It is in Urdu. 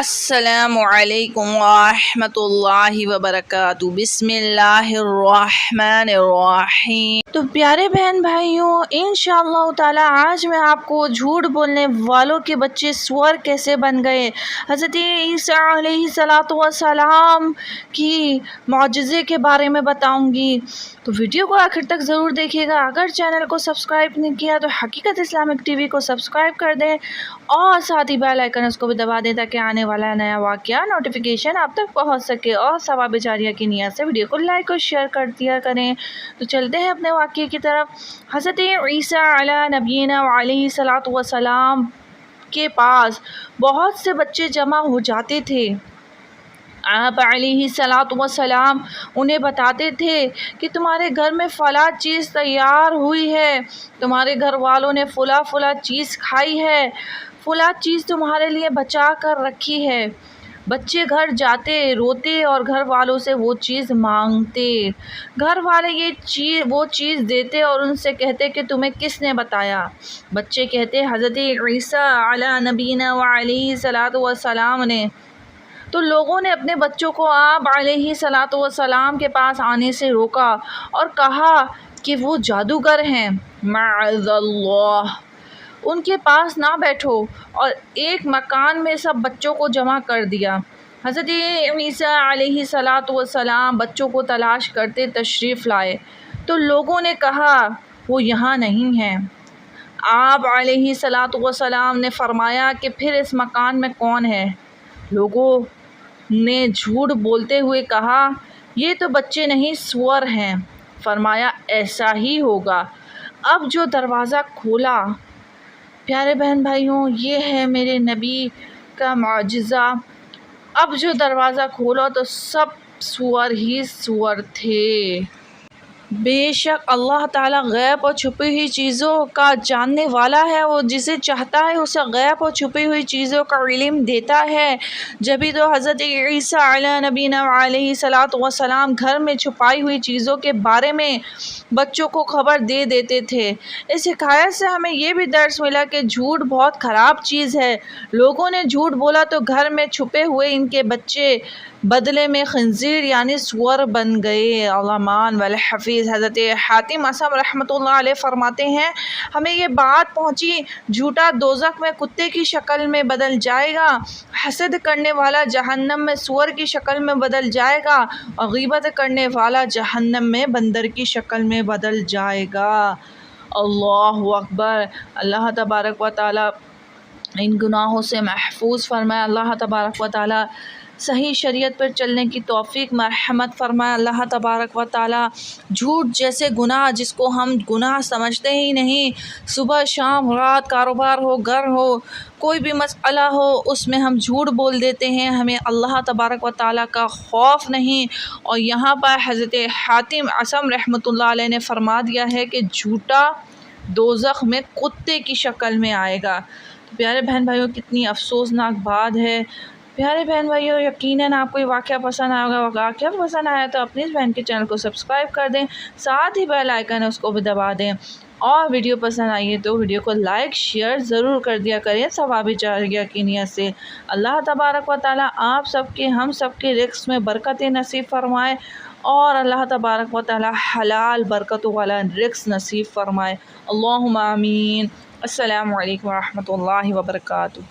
السلام علیکم ورحمۃ اللہ وبرکاتہ۔ بسم اللہ الرحمن الرحیم۔ تو پیارے بہن بھائیوں، انشاءاللہ تعالی آج میں آپ کو جھوٹ بولنے والوں کے بچے سور کیسے بن گئے، حضرت عیسیٰ علیہ السلام کی معجزے کے بارے میں بتاؤں گی۔ تو ویڈیو کو آخر تک ضرور دیکھیے گا۔ اگر چینل کو سبسکرائب نہیں کیا تو حقیقت اسلامک ٹی وی کو سبسکرائب کر دیں اور ساتھ ہی بیل آئیکن اس کو بھی دبا دیں تاکہ آنے والا نیا واقعہ نوٹیفیکیشن آپ تک پہنچ سکے، اور ثواب جاریہ کی نیت سے ویڈیو کو لائک اور شیئر کر دیا کریں۔ تو چلتے ہیں اپنے واقعے کی طرف۔ حضرت عیسیٰ علیہ نبینا علیہ السلام کے پاس بہت سے بچے جمع ہو جاتے تھے۔ آپ علیہ السلام انہیں بتاتے تھے کہ تمہارے گھر میں فلاں چیز تیار ہوئی ہے، تمہارے گھر والوں نے فلاں چیز کھائی ہے، فلاں چیز تمہارے لیے بچا کر رکھی ہے۔ بچے گھر جاتے، روتے اور گھر والوں سے وہ چیز مانگتے۔ گھر والے وہ چیز دیتے اور ان سے کہتے کہ تمہیں کس نے بتایا؟ بچے کہتے حضرت عیسیٰ علیہ نبینا علیہ السلام نے۔ تو لوگوں نے اپنے بچوں کو آپ علیہ السلام کے پاس آنے سے روکا اور کہا کہ وہ جادوگر ہیں، معاذ اللہ، ان کے پاس نہ بیٹھو، اور ایک مکان میں سب بچوں کو جمع کر دیا۔ حضرت عیسیٰ علیہ السلام بچوں کو تلاش کرتے تشریف لائے تو لوگوں نے کہا وہ یہاں نہیں ہیں۔ آپ علیہ السلام نے فرمایا کہ پھر اس مکان میں کون ہے؟ لوگوں نے جھوٹ بولتے ہوئے کہا یہ تو بچے نہیں، سور ہیں۔ فرمایا ایسا ہی ہوگا۔ اب جو دروازہ کھولا، پیارے بہن بھائیوں، یہ ہے میرے نبی کا معجزہ۔ اب جو دروازہ کھولا تو سب سور ہی سور تھے۔ بے شک اللہ تعالیٰ غیب اور چھپی ہوئی چیزوں کا جاننے والا ہے، وہ جسے چاہتا ہے اسے غیب اور چھپی ہوئی چیزوں کا علم دیتا ہے۔ جبھی تو حضرت عیسیٰ علیہ نبینا علیہ السلام گھر میں چھپائی ہوئی چیزوں کے بارے میں بچوں کو خبر دے دیتے تھے۔ اس حکایت سے ہمیں یہ بھی درس ملا کہ جھوٹ بہت خراب چیز ہے۔ لوگوں نے جھوٹ بولا تو گھر میں چھپے ہوئے ان کے بچے بدلے میں خنزیر یعنی سور بن گئے۔ الامان والحفیظ حضرت حاتم اصم رحمۃ اللہ علیہ فرماتے ہیں ہمیں یہ بات پہنچی، جھوٹا دوزخ میں کتے کی شکل میں بدل جائے گا، حسد کرنے والا جہنم میں سور کی شکل میں بدل جائے گا، اور غیبت کرنے والا جہنم میں بندر کی شکل میں بدل جائے گا۔ اللہ اکبر۔ اللہ تبارک و تعالی ان گناہوں سے محفوظ فرمائے۔ اللہ تبارک و تعالی صحیح شریعت پر چلنے کی توفیق مرحمت فرمائے۔ اللہ تبارک و تعالی جھوٹ جیسے گناہ جس کو ہم گناہ سمجھتے ہی نہیں، صبح شام رات، کاروبار ہو، گھر ہو، کوئی بھی مسئلہ ہو، اس میں ہم جھوٹ بول دیتے ہیں، ہمیں اللہ تبارک و تعالی کا خوف نہیں۔ اور یہاں پر حضرت حاتم اصم رحمۃ اللہ علیہ نے فرما دیا ہے کہ جھوٹا دوزخ میں کتے کی شکل میں آئے گا۔ تو پیارے بہن بھائیوں، کتنی افسوسناک بات ہے۔ پیارے بہن بھائیوں، یقیناً آپ کو یہ واقعہ پسند آئے گا۔ واقعہ پسند آیا تو اپنی اس بہن کے چینل کو سبسکرائب کر دیں، ساتھ ہی بیل آئیکن اس کو بھی دبا دیں، اور ویڈیو پسند آئی ہے تو ویڈیو کو لائک شیئر ضرور کر دیا کریں ثواب جاریہ کی نیت سے۔ اللہ تبارک و تعالی آپ سب کے، ہم سب کے رزق میں برکت نصیب فرمائے، اور اللہ تبارک و تعالی حلال برکتوں والا رزق نصیب فرمائے۔ اللہم آمین۔ السلام علیکم ورحمۃ اللہ وبرکاتہ۔